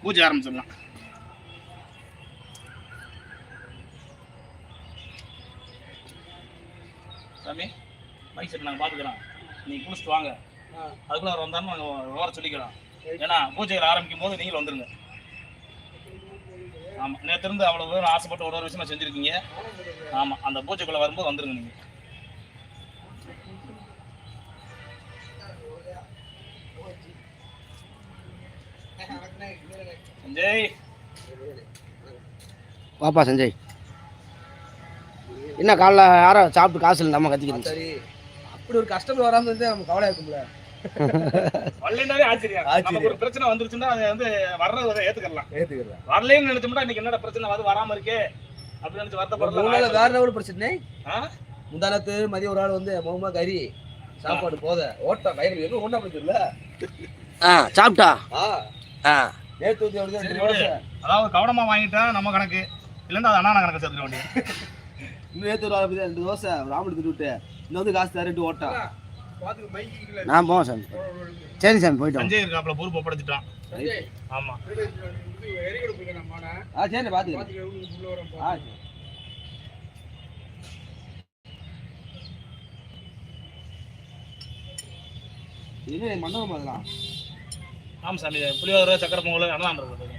பூஜை ஆரம்பிச்சிடலாம். சாமி மைக் செட் நாங்கள் பார்த்துக்கலாம். நீங்கள் குளிச்சுட்டு வாங்க, அதுக்குள்ள அவர் வந்தாலும் நாங்கள் விவரம் சொல்லிக்கலாம். ஏன்னா பூஜைகள் ஆரம்பிக்கும் போது நீங்கள் வந்துடுங்க. ஆமாம், நேற்று இருந்து அவ்வளோ தூரம் ஆசைப்பட்டு ஒரு விஷயம் செஞ்சுருக்கீங்க. ஆமாம், அந்த பூஜைக்குள்ளே வரும்போது வந்துடுங்க நீங்கள். சஞ்சய் வாப்பா சஞ்சய். என்ன காலைல யாரோ சாப்பிட்டு காசு இல்லை நம்ம கத்திக்கிறோம். சரி, அப்படி ஒரு கஷ்டங்கள் வராமல் இருந்து நம்ம கவலையா இருக்கும்ல. வரலைன்னாலே ஆச்சரியம். ஒரு பிரச்சனை வந்துருச்சுன்னா அதை வந்து வர்றதை ஏத்துக்கலாம். வரலன்னு நினைச்சோம்னா இன்னைக்கு என்னடா பிரச்சனை வந்து வராம இருக்கே அப்படின்னு நினைச்சு வருத்தப்படலாம். வேற ஒரு பிரச்சனை. முந்தானத்து மதியம் ஒரு ஆள் வந்து மொகமா கறி சாப்பாடு போத ஓட்டா வயிறு எதுவும் ஒண்ணா பிடிச்சிருல. சாப்பிட்டா நேற்று அதாவது கவனமா வாங்கிட்டா நம்ம கணக்கு இல்லைன்னா அது அண்ணா கணக்கு சேர்த்துக்க வேண்டிய. இன்னும் நேற்று ஒரு ஆள் 2 தோசை ஒரு ஆம்பளை திட்டு இந்த வந்து காசு தரட்டு ஓட்டா. நான் போவேன் சாமி. சரி சாமி போயிட்டோம். சஞ்சய் இருக்காப்புல பொறுப்பு ஒப்படைச்சிட்டான். ஆமா சரி பாத்துக்கிறேன். இது மண்டபம் அதெல்லாம். ஆமா சாமி, புளியோதரை சக்கரை பொங்கல் அண்ணா இருக்கு.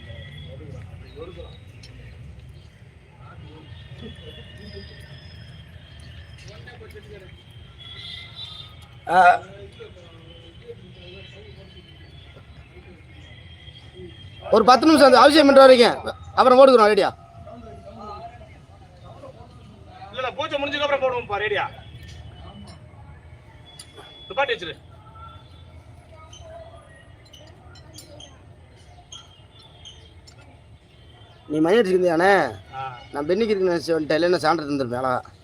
ஒரு 10 நிமிஷம் அவசியம் பண்ற வரைக்கும் அப்புறம் போடுக்கிறோம். ரெடியா? இல்ல பூஜை முடிஞ்சதுக்கு அப்புறம் போடுவோம். ரெடியா? துப்பாட்டி வச்சிரு. நீ மணி அடிச்சிருந்தியானே? நான் பெண்ணிக்கு இருக்குன்னு சொல்லிட்டேன். இல்லைன்னா சான்று தந்துருப்பேன்.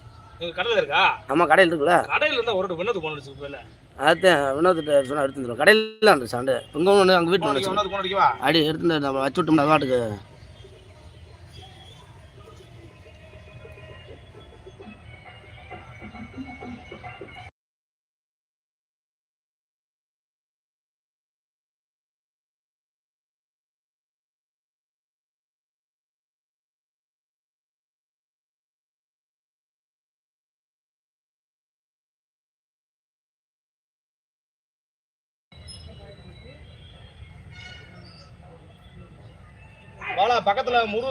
கடையில் இருக்கா? ஆமா கடையில் இருக்குல்ல. கடையில் இருந்தால் ஒரு வினோது போன அடிச்சு. அதுதான் வினோத்திட்ட சொன்னா எடுத்து வந்துடும். கடையில் அந்த சாண்டு இங்கே ஒன்று அங்கே வீட்டில் ஒன்று அடி எடுத்து நம்ம வச்சு விட்டோம்னா வாட்டுக்கு. வாழா பக்கத்துல முரு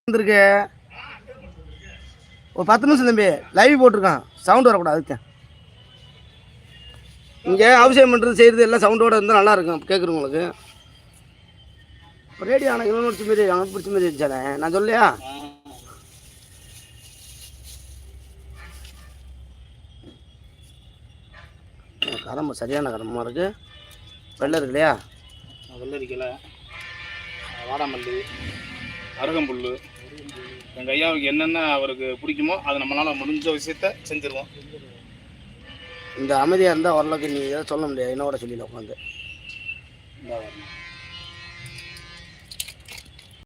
வந்துருக்கு. ஒரு 10 நிமிஷம் தம்பி லைவ் போட்டிருக்கான். சவுண்ட் வரக்கூடாது. அதுக்கு இங்கே அவசியம் பண்ணுறது செய்கிறது எல்லாம் சவுண்டோடு இருந்தால் நல்லாயிருக்கும் கேட்குறவங்களுக்கு. ரேடியோ ஆனால் இவன் பிடிச்ச மாரி அவன் பிடிச்ச மாரி இருந்துச்சானே நான் சொல்லையா? கடம்பு சரியான கடம்பமாக இருக்குது. வெள்ளை இருக்கு இல்லையா? வெள்ளரிக்கலை, வாடாமல்லி, அருகம்புல், எங்கள் ஐயாவுக்கு என்னென்ன அவருக்கு பிடிக்குமோ அதை நம்மளால் முடிஞ்ச விஷயத்த செஞ்சுருவோம். இந்த அமைதியாக இருந்தால் ஓரளவுக்கு நீ எதாவது சொல்ல முடியாது. என்னோட சொல்லிடல உட்காந்து.